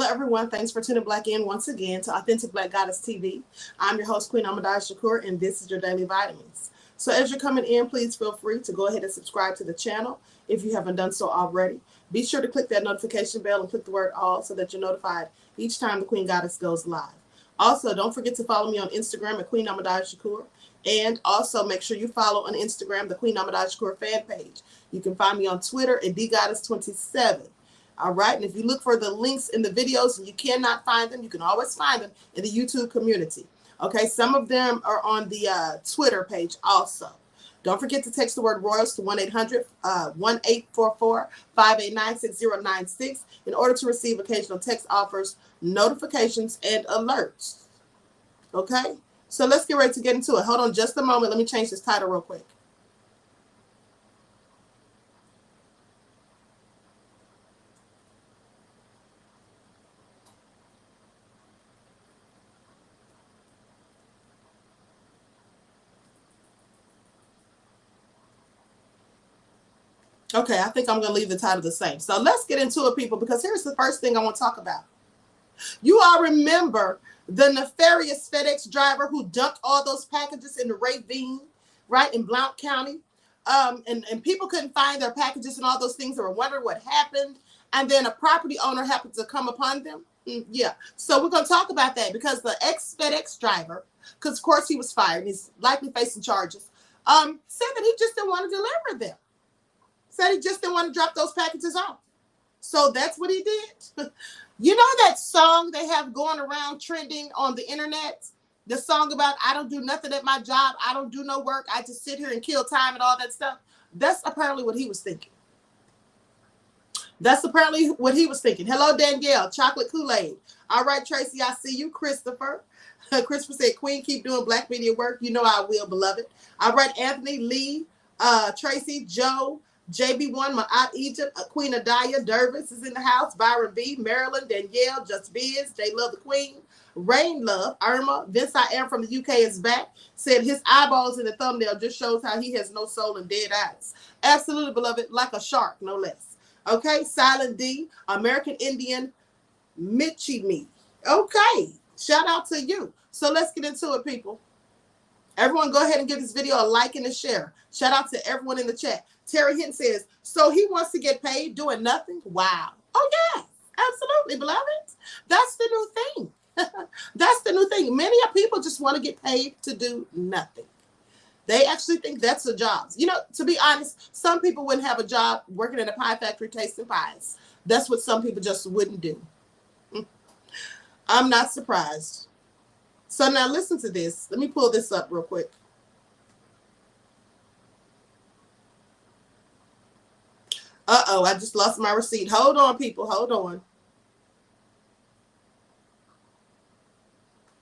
everyone. Thanks for tuning Blaque in once again to Authentic Black Goddess TV. I'm your host, QueenAShakur, and this is your Daily Vitamins. So as you're coming in, please feel free to go ahead and subscribe to the channel if you haven't done so already. Be sure to click that notification bell and click the word all so that you're notified each time the Queen Goddess goes live. Also, don't forget to follow me on Instagram at QueenAShakur. And also make sure you follow on Instagram the QueenAShakur fan page. You can find me on Twitter at DGoddess27. All right, and if you look for the links in the videos and you cannot find them, you can always find them in the YouTube community. Okay, some of them are on the Twitter page also. Don't forget to text the word Royals to 1-800-1844-589-6096 in order to receive occasional text offers, notifications, and alerts. Okay, so let's get ready to get into it. Hold on just a moment. Let me change this title real quick. Okay, I think I'm going to leave the title the same. So let's get into it, people, because here's the first thing I want to talk about. You all remember the nefarious FedEx driver who dumped all those packages in the ravine, right, in Blaque County. And people couldn't find their packages and all those things. They were wondering what happened. And then a property owner happened to come upon them. Yeah. So we're going to talk about that because the ex-FedEx driver, because, of course, he was fired. He's likely facing charges, said that he just didn't want to deliver them. Said he just didn't want to drop those packages off. So that's what he did. You know that song they have going around trending on the internet? The song about I don't do nothing at my job. I don't do no work. I just sit here and kill time and all that stuff. That's apparently what he was thinking. That's apparently what he was thinking. Hello, Danielle. Chocolate Kool-Aid. All right, Tracy, I see you. Christopher. Christopher said, Queen, keep doing Black media work. You know I will, beloved. All right, Anthony, Lee, Tracy, Joe, JB1, my aunt Egypt, Queen Adaya, Dervis is in the house, Byron B, Marilyn, Danielle, Just Biz, They Love the Queen, Rain Love, Irma, Vince I Am from the UK is back, said his eyeballs in the thumbnail just shows how he has no soul and dead eyes. Absolutely, beloved, like a shark, no less. Okay, Silent D, American Indian, Mitchie Me. Okay, shout out to you. So let's get into it, people. Everyone go ahead and give this video a like and a share. Shout out to everyone in the chat. Terry Hinton says, so he wants to get paid doing nothing? Wow. Oh, yes, absolutely, beloved. That's the new thing. That's the new thing. Many people just want to get paid to do nothing. They actually think that's a job. You know, to be honest, some people wouldn't have a job working in a pie factory tasting pies. That's what some people just wouldn't do. I'm not surprised. So now listen to this. Let me pull this up real quick. Uh-oh, I just lost my receipt. Hold on, people. Hold on.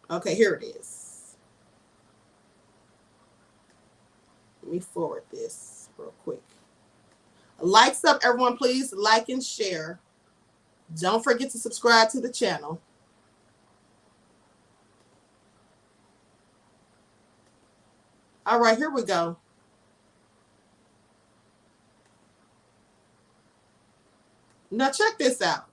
Okay, here it is. Let me forward this real quick. Likes up, everyone, please. Like and share. Don't forget to subscribe to the channel. All right, here we go. Now check this out.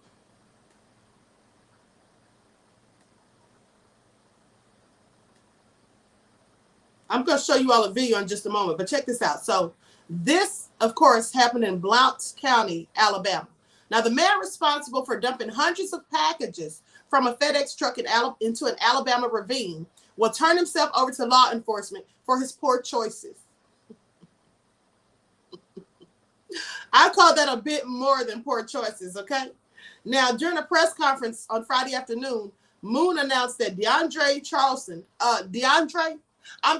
I'm going to show you all a video in just a moment, but check this out. So this, of course, happened in Blaque County, Alabama. Now, the man responsible for dumping hundreds of packages from a FedEx truck into an Alabama ravine will turn himself over to law enforcement for his poor choices. I call that a bit more than poor choices, okay? Now, during a press conference on Friday afternoon, Moon announced that DeAndre Charleston, I'm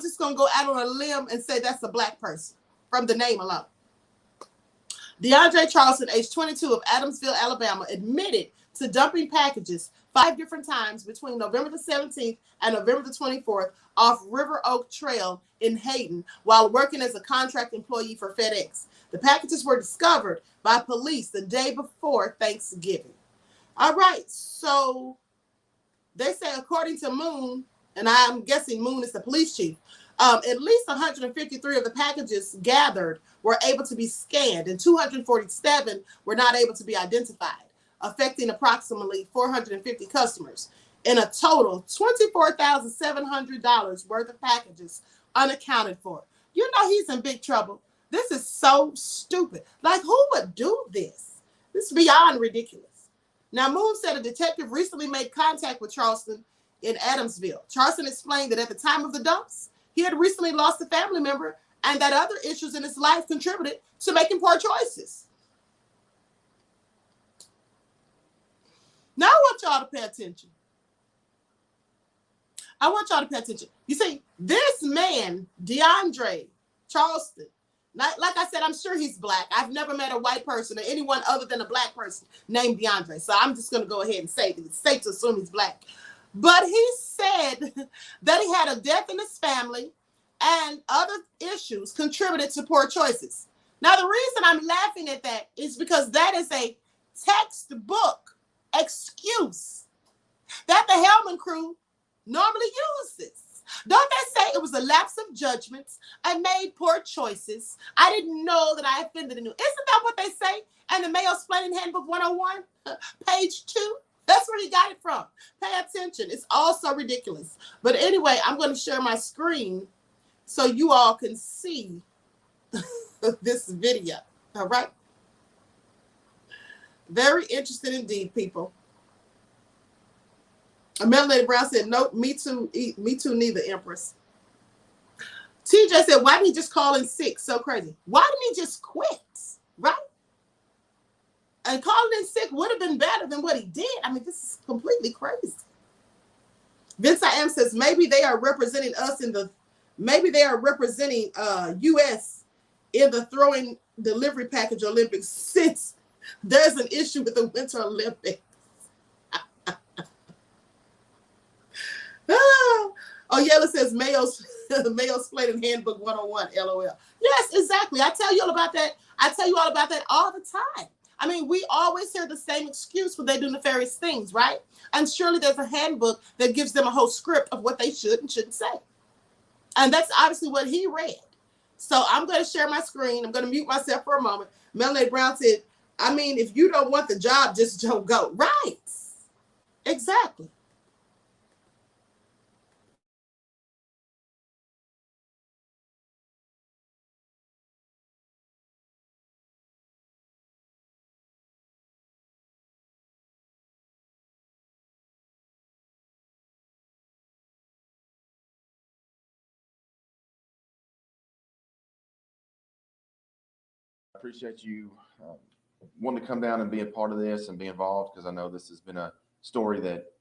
just going to go out on a limb and say that's a Black person from the name alone. DeAndre Charleston, age 22 of Adamsville, Alabama, admitted to dumping packages 5 different times between November the 17th and November the 24th off River Oak Trail in Hayden while working as a contract employee for FedEx. The packages were discovered by police the day before Thanksgiving. All right, so they say, according to Moon, and I'm guessing Moon is the police chief, at least 153 of the packages gathered were able to be scanned, and 247 were not able to be identified. affecting approximately 450 customers. In a total, $24,700 worth of packages unaccounted for. You know he's in big trouble. This is so stupid. Like, who would do this? This is beyond ridiculous. Now, Moon said a detective recently made contact with Charleston in Adamsville. Charleston explained that at the time of the dumps, he had recently lost a family member and that other issues in his life contributed to making poor choices. Now I want y'all to pay attention. I want y'all to pay attention. You see, this man, DeAndre Charleston, like I said, I'm sure he's black. I've never met a white person or anyone other than a black person named DeAndre. So I'm just going to go ahead and say that it's safe to assume he's black. But he said that he had a death in his family and other issues contributed to poor choices. Now, the reason I'm laughing at that is because that is a textbook excuse that the Hellman crew normally uses. Don't they say it was a lapse of judgments? I made poor choices. I didn't know that I offended anyone. Isn't that what they say in the Mayo Explaining Handbook 101, page 2? That's where he got it from. Pay attention. It's all so ridiculous. But anyway, I'm going to share my screen so you all can see this video. All right? Very interesting indeed, people. Melanie Brown said, nope, me too neither, Empress. TJ said, why didn't he just call in sick? So crazy. Why didn't he just quit? Right? And calling in sick would have been better than what he did. I mean, this is completely crazy. Vince I Am says, maybe they are representing us in the, maybe they are representing U.S. in the throwing delivery package Olympics since there's an issue with the Winter Olympics. Oh, Yella says Mayo's Explaining Handbook 101, LOL. Yes, exactly. I tell you all about that. I tell you all about that all the time. I mean, we always hear the same excuse when they do nefarious things, right? And surely there's a handbook that gives them a whole script of what they should and shouldn't say. And that's obviously what he read. So I'm going to share my screen. I'm going to mute myself for a moment. Melanie Brown said, I mean, if you don't want the job, just don't go. Right. Exactly. Appreciate you wanting to come down and be a part of this and be involved, because I know this has been a story that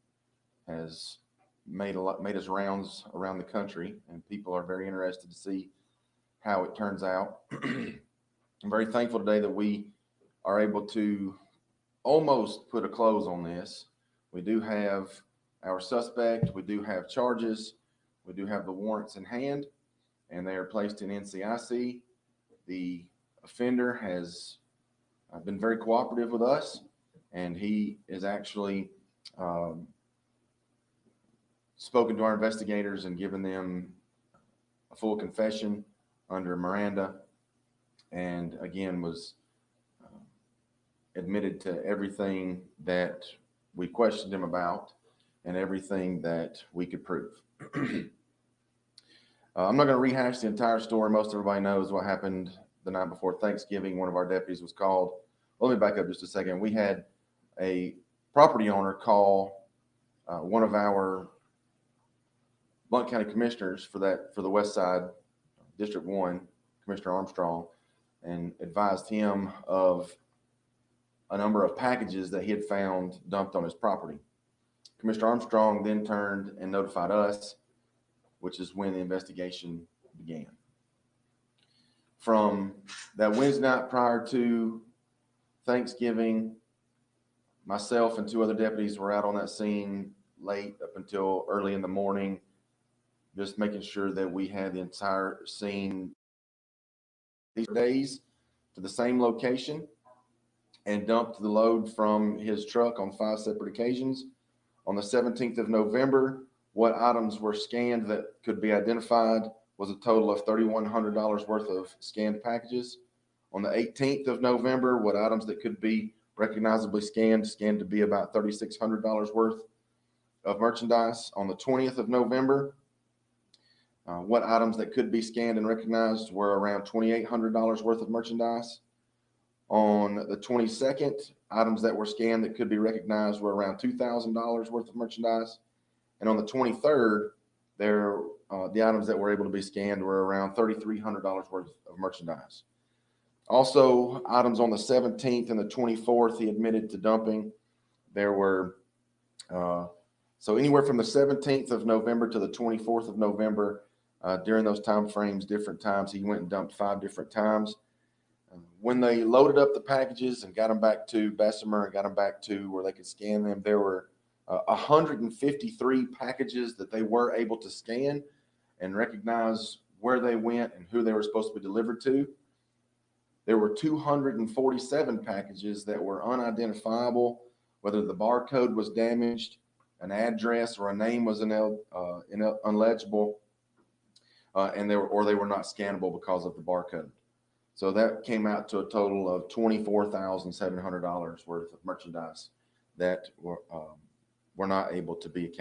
has made its rounds around the country, and people are very interested to see how it turns out. I'm very thankful today that we are able to almost put a close on this. We do have our suspect, we do have charges, we do have the warrants in hand, and they are placed in NCIC. The offender has been very cooperative with us, and he is actually spoken to our investigators and given them a full confession under Miranda, and again was admitted to everything that we questioned him about and everything that we could prove. I'm not going to rehash the entire story. Most everybody knows what happened the night before Thanksgiving. One of our deputies was called. Let me back up just a second. We had a property owner call one of our Blount County commissioners for the West Side, District 1, Commissioner Armstrong, and advised him of a number of packages that he had found dumped on his property. Commissioner Armstrong then turned and notified us, which is when the investigation began. From that Wednesday night prior to Thanksgiving, myself and 2 other deputies were out on that scene late up until early in the morning, just making sure that we had the entire scene these days to the same location and dumped the load from his truck on 5 separate occasions. On the 17th of November, what items were scanned that could be identified was a total of $3,100 worth of scanned packages. On the 18th of November, what items that could be recognizably scanned to be about $3,600 worth of merchandise. On the 20th of November, what items that could be scanned and recognized were around $2,800 worth of merchandise. On the 22nd, items that were scanned that could be recognized were around $2,000 worth of merchandise. And on the 23rd, the items that were able to be scanned were around $3,300 worth of merchandise. Also, items on the 17th and the 24th, he admitted to dumping. There were, so anywhere from the 17th of November to the 24th of November, during those time frames, different times, he went and dumped 5 different times. When they loaded up the packages and got them back to Bessemer and got them back to where they could scan them, there were 153 packages that they were able to scan and recognize where they went and who they were supposed to be delivered to. There were 247 packages that were unidentifiable, whether the barcode was damaged, an address or a name was unlegible, and they were not scannable because of the barcode. So that came out to a total of $24,700 worth of merchandise that were not able to be accounted.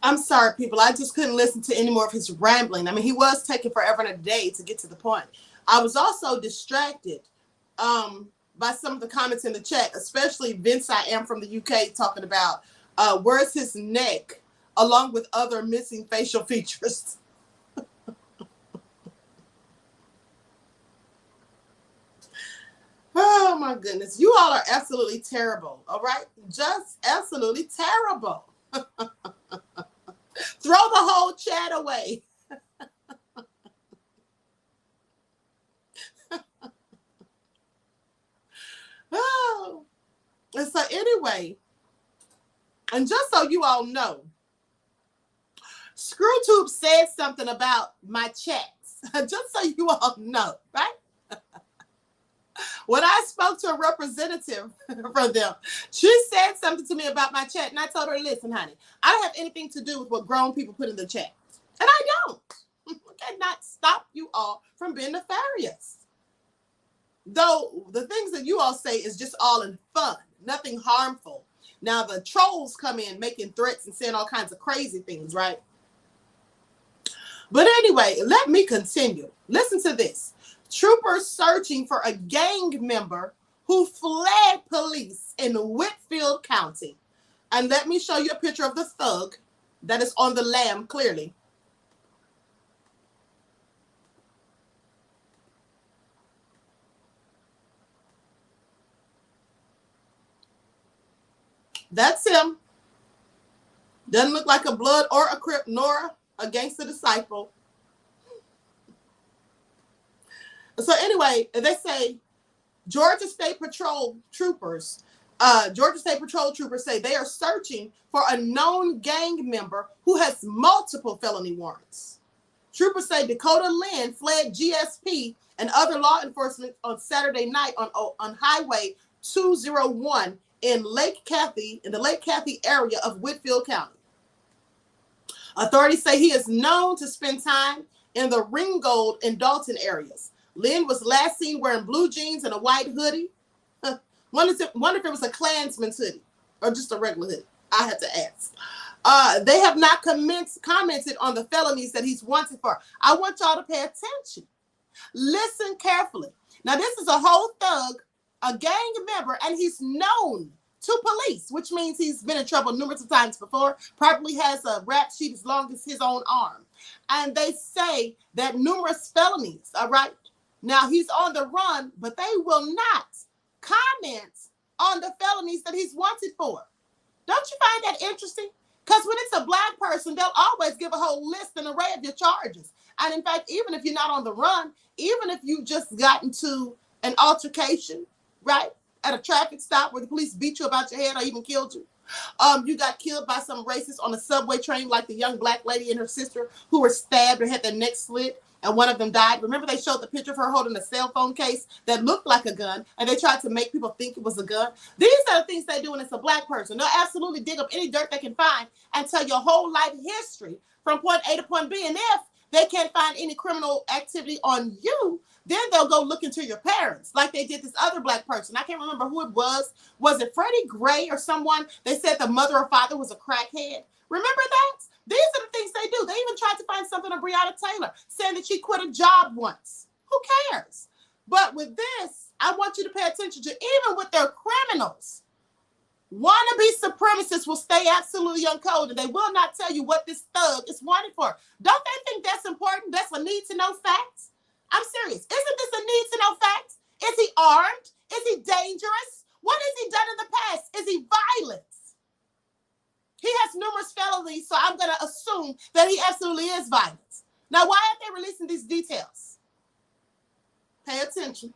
I'm sorry, people. I just couldn't listen to any more of his rambling. I mean, he was taking forever and a day to get to the point. I was also distracted by some of the comments in the chat, especially Vince I Am from the UK talking about where's his neck along with other missing facial features. Oh my goodness. You all are absolutely terrible. All right. Just absolutely terrible. Throw the whole chat away. Oh. And so anyway, and just so you all know, ScrewTube said something about my chats. Just so you all know, right? When I spoke to a representative from them, she said something to me about my chat, and I told her, listen, honey, I don't have anything to do with what grown people put in the chat. And I don't. I cannot stop you all from being nefarious. Though the things that you all say is just all in fun, nothing harmful. Now the trolls come in making threats and saying all kinds of crazy things, right? But anyway, let me continue. Listen to this. Troopers searching for a gang member who fled police in Whitfield County. And let me show you a picture of the thug that is on the lam clearly. That's him. Doesn't look like a blood or a Crip nor a gangster disciple. So anyway, they say Georgia State Patrol troopers say they are searching for a known gang member who has multiple felony warrants. Troopers say Dakota Lynn fled GSP and other law enforcement on Saturday night on Highway 201 in the Lake Cathy area of Whitfield County. Authorities say he is known to spend time in the Ringgold and Dalton areas. Lynn was last seen wearing blue jeans and a white hoodie. Wonder if it was a Klansman's hoodie or just a regular hoodie. I have to ask. They have not commented on the felonies that he's wanted for. I want y'all to pay attention. Listen carefully. Now, this is a whole thug, a gang member, and he's known to police, which means he's been in trouble numerous of times before, probably has a rap sheet as long as his own arm. And they say that numerous felonies, all right? Now, he's on the run, but they will not comment on the felonies that he's wanted for. Don't you find that interesting? Because when it's a black person, they'll always give a whole list and array of your charges. And in fact, even if you're not on the run, even if you just got into an altercation, right, at a traffic stop where the police beat you about your head or even killed you, you got killed by some racist on a subway train like the young black lady and her sister who were stabbed or had their neck slit, and one of them died. Remember they showed the picture of her holding a cell phone case that looked like a gun, and they tried to make people think it was a gun. These are the things they do when it's a black person. They'll absolutely dig up any dirt they can find and tell your whole life history from point A to point B. And if they can't find any criminal activity on you, then they'll go look into your parents, like they did this other black person. I can't remember who it was. Was it Freddie Gray or someone? They said the mother or father was a crackhead. Remember that? These are the things they do. They even tried to find something on Breonna Taylor, saying that she quit a job once. Who cares? But with this, I want you to pay attention to, even with their criminals, wannabe supremacists will stay absolutely uncoded. They will not tell you what this thug is wanted for. Don't they think that's important? That's a need-to-know fact? I'm serious. Isn't this a need-to-know fact? Is he armed? Is he dangerous? What has he done in the past? Is he violent? He has numerous felonies, so I'm going to assume that he absolutely is violent. Now, why aren't they releasing these details? Pay attention.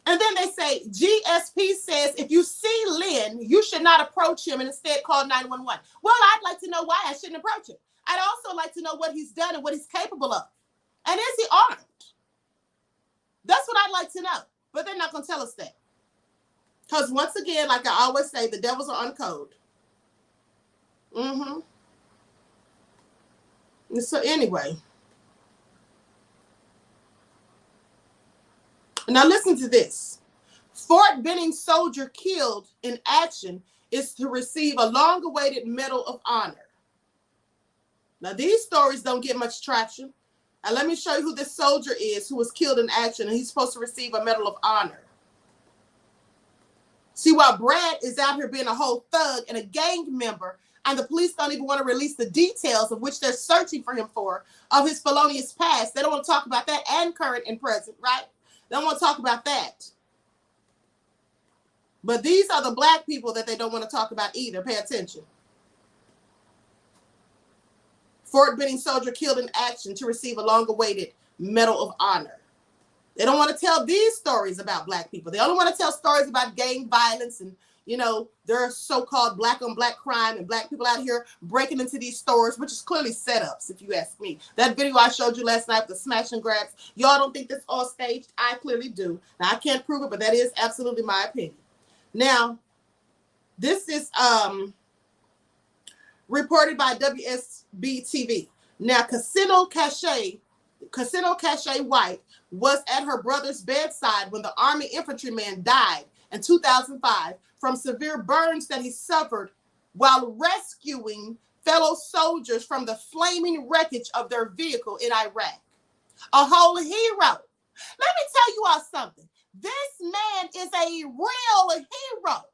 And then they say, GSP says, if you see Lynn, you should not approach him and instead call 911. Well, I'd like to know why I shouldn't approach him. I'd also like to know what he's done and what he's capable of. And is he armed? That's what I'd like to know. But they're not going to tell us that. Because once again, like I always say, the devils are on code. So anyway. Now listen to this. Fort Benning soldier killed in action is to receive a long-awaited Medal of Honor. Now these stories don't get much traction. And let me show you who this soldier is who was killed in action, and he's supposed to receive a Medal of Honor. See, while Brad is out here being a whole thug and a gang member, and the police don't even want to release the details of which they're searching for him for, of his felonious past. They don't want to talk about that, and current and present, right? They don't want to talk about that. But these are the black people that they don't want to talk about either. Pay attention. Fort Benning soldier killed in action to receive a long-awaited Medal of Honor. They don't want to tell these stories about black people. They only want to tell stories about gang violence and, you know, their so-called black-on-black crime and black people out here breaking into these stores, which is clearly setups, if you ask me. That video I showed you last night with the smash and grabs, y'all don't think that's all staged? I clearly do. Now, I can't prove it, but that is absolutely my opinion. Now, this is reported by WSB-TV. Now, Casino Cache White was at her brother's bedside when the Army infantryman died in 2005 from severe burns that he suffered while rescuing fellow soldiers from the flaming wreckage of their vehicle in Iraq. A whole hero. Let me tell you all something. This man is a real hero.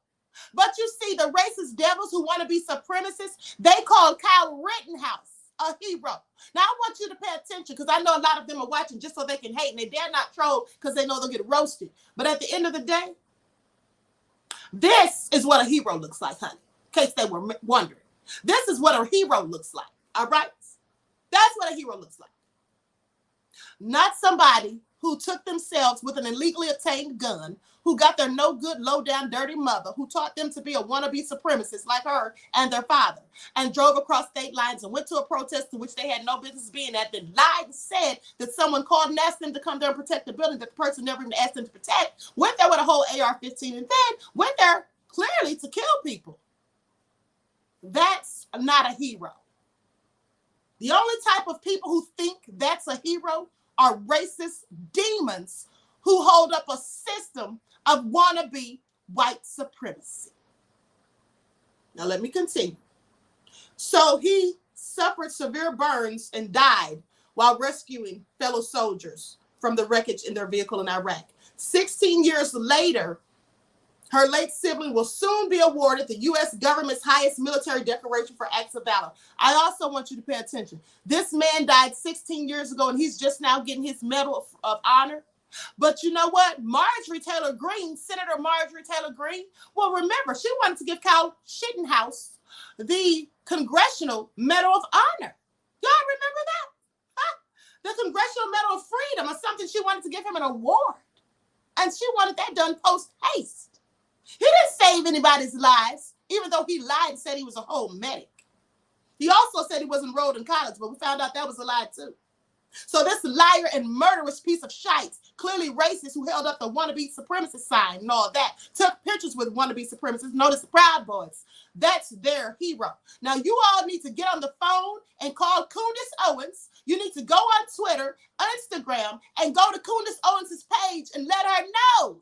But you see, the racist devils who want to be supremacists, they call Kyle Rittenhouse a hero. Now, I want you to pay attention because I know a lot of them are watching just so they can hate, and they dare not troll because they know they'll get roasted. But at the end of the day, this is what a hero looks like, honey, in case they were wondering. This is what a hero looks like, all right? That's what a hero looks like. Not somebody who took themselves with an illegally obtained gun, who got their no good, low down, dirty mother, who taught them to be a wannabe supremacist like her and their father, and drove across state lines and went to a protest to which they had no business being at, that lied and said that someone called and asked them to come there and protect the building that the person never even asked them to protect, went there with a whole AR-15 and then went there clearly to kill people. That's not a hero. The only type of people who think that's a hero are racist demons who hold up a system of wannabe white supremacy. Now let me continue. So he suffered severe burns and died while rescuing fellow soldiers from the wreckage in their vehicle in Iraq. 16 years later, her late sibling will soon be awarded the U.S. government's highest military decoration for acts of valor. I also want you to pay attention. This man died 16 years ago, and he's just now getting his Medal of Honor. But you know what? Marjorie Taylor Greene, Senator Marjorie Taylor Greene, well, remember, she wanted to give Kyle Rittenhouse the Congressional Medal of Honor. Y'all remember that? Huh? The Congressional Medal of Freedom or something. She wanted to give him an award. And she wanted that done post-haste. He didn't save anybody's lives, even though he lied and said he was a whole medic. He also said he was enrolled in college, but we found out that was a lie too. So this liar and murderous piece of shite, clearly racist, who held up the wannabe supremacist sign and all that, took pictures with wannabe supremacists, notice the Proud Boys. That's their hero. Now you all need to get on the phone and call Candace Owens. You need to go on Twitter, Instagram, and go to Candace Owens' page and let her know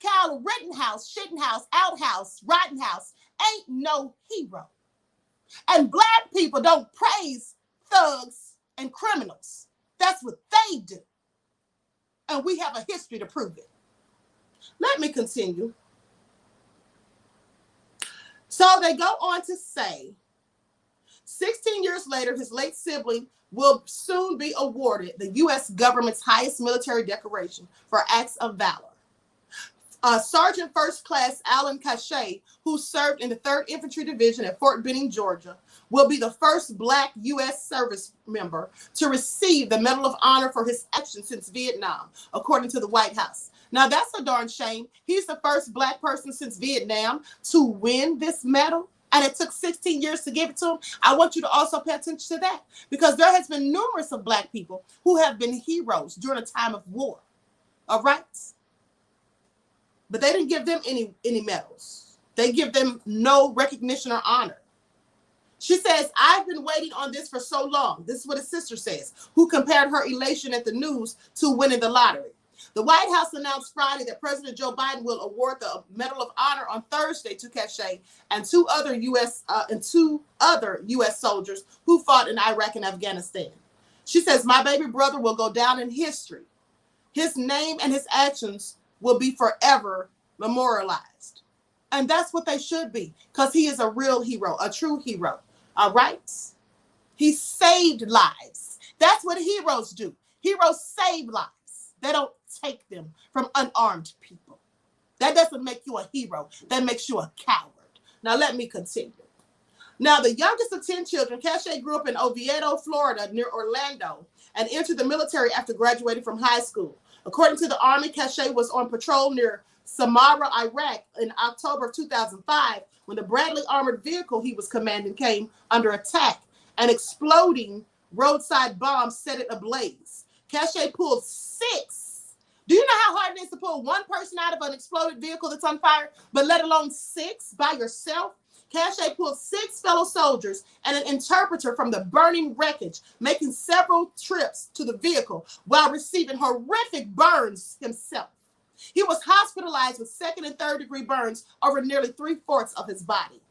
Kyle Rittenhouse, Shittenhouse, Outhouse, Rottenhouse ain't no hero. And Black people don't praise thugs and criminals. That's what they do. And we have a history to prove it. Let me continue. So they go on to say, 16 years later, his late sibling will soon be awarded the U.S. government's highest military decoration for acts of valor. Sergeant First Class Alan Cachet, who served in the 3rd Infantry Division at Fort Benning, Georgia, will be the first Black U.S. service member to receive the Medal of Honor for his actions since Vietnam, according to the White House. Now, that's a darn shame. He's the first Black person since Vietnam to win this medal, and it took 16 years to give it to him. I want you to also pay attention to that, because there has been numerous of Black people who have been heroes during a time of war. All right? But they didn't give them any medals. They give them no recognition or honor. She says, I've been waiting on this for so long. This is what his sister says, who compared her elation at the news to winning the lottery. The White House announced Friday that President Joe Biden will award the Medal of Honor on Thursday to Cachet and two other U.S. soldiers who fought in Iraq and Afghanistan. She says, my baby brother will go down in history. His name and his actions will be forever memorialized. And that's what they should be, because he is a real hero, a true hero. All right? He saved lives. That's what heroes do. Heroes save lives. They don't take them from unarmed people. That doesn't make you a hero. That makes you a coward. Now, let me continue. Now, the youngest of 10 children, Cachet grew up in Oviedo, Florida, near Orlando, and entered the military after graduating from high school. According to the Army, Cachet was on patrol near Samarra, Iraq in October of 2005 when the Bradley armored vehicle he was commanding came under attack. An exploding roadside bomb set it ablaze. Cachet pulled 6. Do you know how hard it is to pull one person out of an exploded vehicle that's on fire, but let alone 6 by yourself? Cachet pulled 6 fellow soldiers and an interpreter from the burning wreckage, making several trips to the vehicle while receiving horrific burns himself. He was hospitalized with 2nd and 3rd degree burns over nearly 3/4 of his body.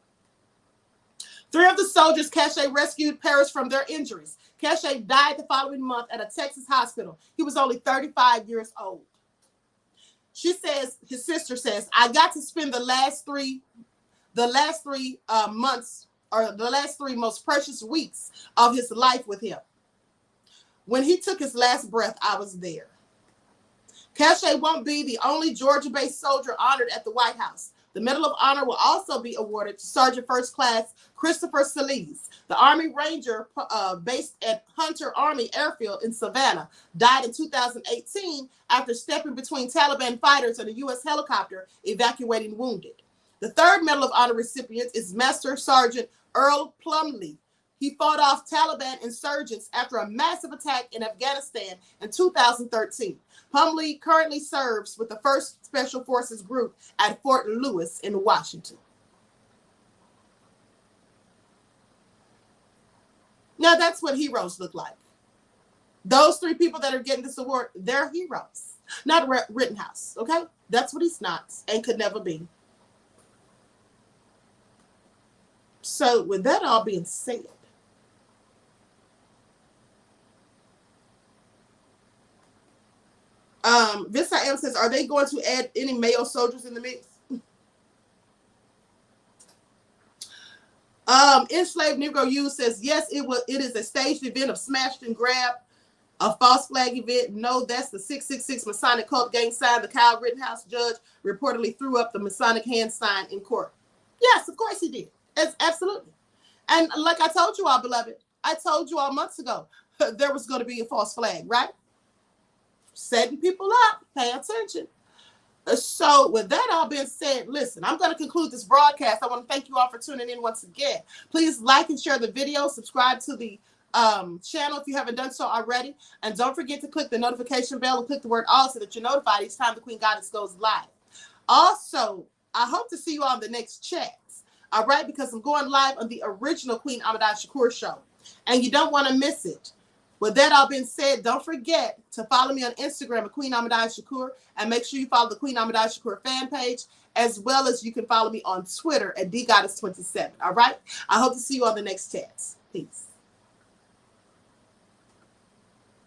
3 of the soldiers Cachet rescued perished from their injuries. Cachet died the following month at a Texas hospital. He was only 35 years old. She says, his sister says, I got to spend the last three months, or the last 3 most precious weeks of his life with him. When he took his last breath, I was there. Cachet won't be the only Georgia-based soldier honored at the White House. The Medal of Honor will also be awarded to Sergeant First Class Christopher Salise. The Army Ranger based at Hunter Army Airfield in Savannah died in 2018 after stepping between Taliban fighters and a U.S. helicopter evacuating wounded. The 3rd Medal of Honor recipient is Master Sergeant Earl Plumlee. He fought off Taliban insurgents after a massive attack in Afghanistan in 2013. Plumlee currently serves with the 1st Special Forces Group at Fort Lewis in Washington. Now, that's what heroes look like. Those 3 people that are getting this award, they're heroes. Not Rittenhouse, okay? That's what he's not and could never be. So with that all being said, Vista M says, are they going to add any male soldiers in the mix? Enslaved Negro U says, yes, it is a staged event of smashed and grab, a false flag event. No, that's the 666 Masonic cult gang sign. The Kyle Rittenhouse judge reportedly threw up the Masonic hand sign in court. Yes, of course he did. Absolutely. And like I told you all, beloved, I told you all months ago, there was going to be a false flag, right? Setting people up. Pay attention. So with that all being said, listen, I'm going to conclude this broadcast. I want to thank you all for tuning in once again. Please like and share the video. Subscribe to the channel if you haven't done so already. And don't forget to click the notification bell and click the word all so that you're notified each time the Queen Goddess goes live. Also, I hope to see you on the next chats. All right, because I'm going live on the original Queen QueenAShakur show. And you don't want to miss it. With that all being said, don't forget to follow me on Instagram at QueenAShakur, and make sure you follow the QueenAShakur fan page, as well as you can follow me on Twitter at DGoddess27. All right? I hope to see you on the next chats. Peace.